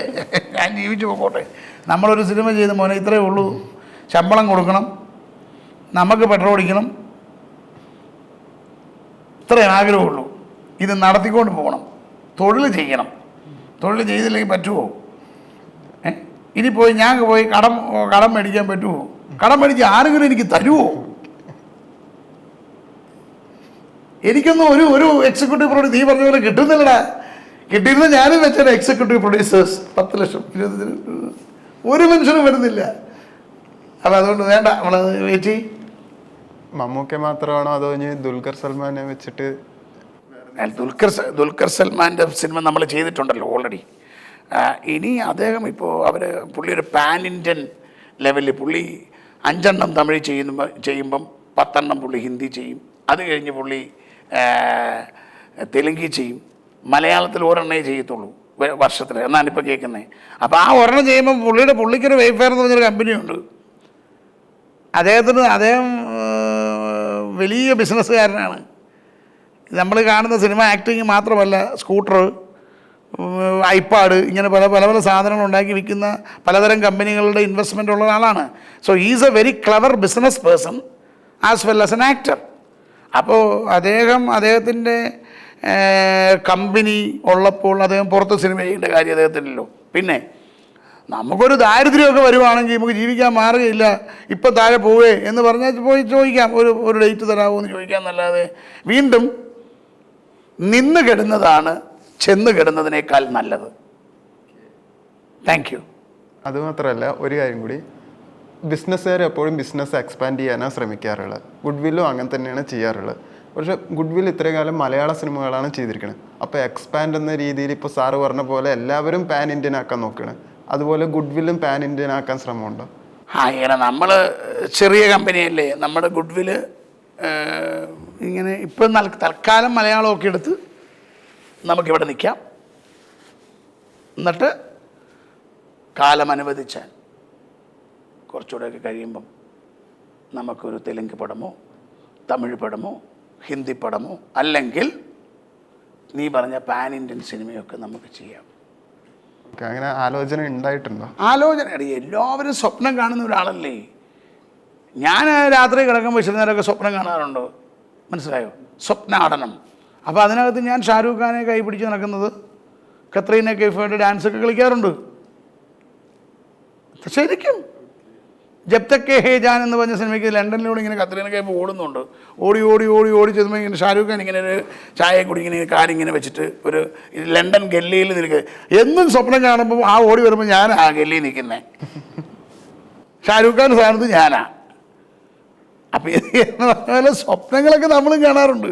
ഞാൻ ജീവിച്ചു പോകട്ടെ. നമ്മളൊരു സിനിമ ചെയ്ത് മോനെ ഇത്രയേ ഉള്ളൂ, ശമ്പളം കൊടുക്കണം, നമുക്ക് പെട്രോൾ അടിക്കണം, ഇത്രയേ ആഗ്രഹമുള്ളൂ. ഇത് നടത്തിക്കൊണ്ട് പോകണം, തൊഴിൽ ചെയ്യണം. തൊഴിൽ ചെയ്തില്ലെങ്കിൽ പറ്റുമോ? ഇനി പോയി ഞാൻ പോയി കടം മേടിക്കാൻ പറ്റുമോ? കടം മേടിച്ച് ആരെങ്കിലും എനിക്ക് തരുമോ? എനിക്കൊന്നും ഒരു എക്സിക്യൂട്ടീവ് പ്രൊഡ്യൂസർ നീ പറഞ്ഞ പോലെ കിട്ടുന്നില്ലടാ. കിട്ടിയിരുന്ന ഞാനും വെച്ചാൽ എക്സിക്യൂട്ടീവ് പ്രൊഡ്യൂസേഴ്സ് 10 ലക്ഷം 20 ലക്ഷം ഒരു മനുഷ്യനും വരുന്നില്ല. അപ്പം അതുകൊണ്ട് വേണ്ട, നമ്മളത് വെയിറ്റ് ചെയ്യും. മമ്മൂക്ക മാത്രമാണോ അതോ ഇനി ദുൽഖർ സൽമാനെ വെച്ചിട്ട്? ദുൽഖർ സൽമാൻ്റെ സിനിമ നമ്മൾ ചെയ്തിട്ടുണ്ടല്ലോ ഓൾറെഡി. ഇനി അദ്ദേഹം ഇപ്പോൾ പുള്ളി ഒരു പാൻ ഇന്ത്യൻ ലെവലിൽ പുള്ളി 5 എണ്ണം തമിഴ് ചെയ്യുമ്പം 10 എണ്ണം പുള്ളി ഹിന്ദി ചെയ്യും. അത് കഴിഞ്ഞ് പുള്ളി തെലുങ്കി ചെയ്യും. മലയാളത്തിൽ ഒരെണ്ണേ ചെയ്യത്തുള്ളൂ വർഷത്തിൽ എന്നാണ് ഇപ്പോൾ കേൾക്കുന്നത്. അപ്പോൾ ആ ഒരെണ്ണം ചെയ്യുമ്പോൾ പുള്ളിക്കൊരു വെയ്ഫെയർ എന്ന് പറഞ്ഞൊരു കമ്പനിയുണ്ട്. അദ്ദേഹം വലിയ ബിസിനസ്സുകാരനാണ്. നമ്മൾ കാണുന്ന സിനിമ ആക്ടിങ് മാത്രമല്ല, സ്കൂട്ടർ, ഐപാഡ്, ഇങ്ങനെ പല സാധനങ്ങൾ ഉണ്ടാക്കി വിൽക്കുന്ന പലതരം കമ്പനികളുടെ ഇൻവെസ്റ്റ്മെൻ്റ് ഉള്ള ആളാണ്. So is A very clever business person as well as an actor. അപ്പോൾ അദ്ദേഹത്തിൻ്റെ കമ്പനി ഉള്ളപ്പോൾ അദ്ദേഹം പുറത്ത് സിനിമ ചെയ്യേണ്ട കാര്യം അദ്ദേഹത്തിനല്ലോ. പിന്നെ നമുക്കൊരു ദാരിദ്ര്യമൊക്കെ വരുവാണെങ്കിൽ നമുക്ക് ജീവിക്കാൻ മാറുകയില്ല, ഇപ്പം താഴെ പോവേ എന്ന് പറഞ്ഞാൽ പോയി ചോദിക്കാം, ഒരു ഡേറ്റ് തരാമോ എന്ന് ചോദിക്കാമെന്നല്ലാതെ വീണ്ടും നിന്ന് കെടുന്നതാണ് ചെന്ന് കെടുന്നതിനേക്കാൾ നല്ലത്. Thank you. അതുമാത്രമല്ല, ഒരു കാര്യം കൂടി, ബിസിനസ്സുകാർ എപ്പോഴും ബിസിനസ് എക്സ്പാൻഡ് ചെയ്യാനാണ് ശ്രമിക്കാറുള്ളത്. ഗുഡ് വില്ലും അങ്ങനെ തന്നെയാണ് ചെയ്യാറുള്ളത്. പക്ഷേ ഗുഡ് വിൽ ഇത്രയും കാലം മലയാള സിനിമകളാണ് ചെയ്തിരിക്കുന്നത്. അപ്പോൾ എക്സ്പാൻഡ് എന്ന രീതിയിൽ ഇപ്പോൾ സാറ് പറഞ്ഞ പോലെ എല്ലാവരും പാൻ ഇന്ത്യൻ ആക്കാൻ നോക്കുകയാണ്. അതുപോലെ ഗുഡ് വില്ലും പാൻ ഇന്ത്യൻ ആക്കാൻ ശ്രമമുണ്ടോ? ഇങ്ങനെ നമ്മൾ ചെറിയ കമ്പനിയല്ലേ, നമ്മുടെ ഗുഡ് വില് ഇങ്ങനെ ഇപ്പം തൽക്കാലം മലയാളമൊക്കെ എടുത്ത് നമുക്കിവിടെ നിൽക്കാം. എന്നിട്ട് കാലം അനുവദിച്ചാൽ കുറച്ചുകൂടെയൊക്കെ കഴിയുമ്പം നമുക്കൊരു തെലുങ്ക് പടമോ തമിഴ് പടമോ ഹിന്ദി പടമോ അല്ലെങ്കിൽ നീ പറഞ്ഞ പാൻ ഇന്ത്യൻ സിനിമയൊക്കെ നമുക്ക് ചെയ്യാം. അങ്ങനെ ആലോചന ഉണ്ടായിട്ടുണ്ടോ? ആലോചന അറിയാം, എല്ലാവരും സ്വപ്നം കാണുന്ന ഒരാളല്ലേ. ഞാൻ രാത്രി കിടക്കുമ്പോൾ വിശുന്നേരമൊക്കെ സ്വപ്നം കാണാറുണ്ടോ? മനസ്സിലായോ? സ്വപ്നാടനം. അപ്പോൾ അതിനകത്ത് ഞാൻ ഷാരൂഖ് ഖാനെ കൈ പിടിച്ച് നടക്കുന്നത്, കത്രീന കൈഫയുടെ ഡാൻസൊക്കെ കളിക്കാറുണ്ട്. ശരിക്കും ജബ് തക് കെ ഹേ ജാൻ എന്ന് പറഞ്ഞ സിനിമയ്ക്ക് ലണ്ടനിലൂടെ ഇങ്ങനെ കത്രീന കൈഫ് ഓടുന്നുണ്ട്. ഓടി ഓടി ഓടി ഓടി ചെല്ലുമ്പോൾ ഇങ്ങനെ ഷാരൂഖ് ഖാൻ ഇങ്ങനെ ഒരു ചായ കുടി ഇങ്ങനെ കാലിങ്ങനെ വെച്ചിട്ട് ഒരു ലണ്ടൻ ഗല്ലിയിൽ നിൽക്കുക. എന്നും സ്വപ്നം കാണുമ്പോൾ ആ ഓടി വരുമ്പോൾ ഞാൻ ആ ഗല്ലിയിൽ നിൽക്കുന്നത്, ഷാരൂഖ് ഖാൻ സ്ഥാനത്ത് ഞാനാ. അപ്പം എന്ന് പറഞ്ഞാൽ സ്വപ്നങ്ങളൊക്കെ നമ്മളും കാണാറുണ്ട്.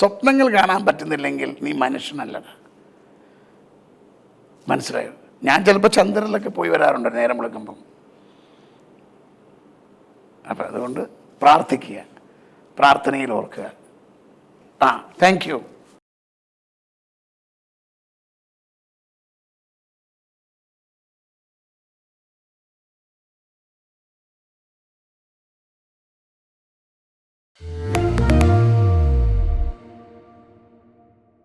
സ്വപ്നങ്ങൾ കാണാൻ പറ്റുന്നില്ലെങ്കിൽ നീ മനുഷ്യനല്ലത്. മനസ്സിലായോ? ഞാൻ ചിലപ്പോൾ ചന്ദ്രനിലൊക്കെ പോയി വരാറുണ്ട് നേരം വിളിക്കുമ്പം. അപ്പം അതുകൊണ്ട് പ്രാർത്ഥിക്കുക, പ്രാർത്ഥനയിൽ ഓർക്കുക. Thank you.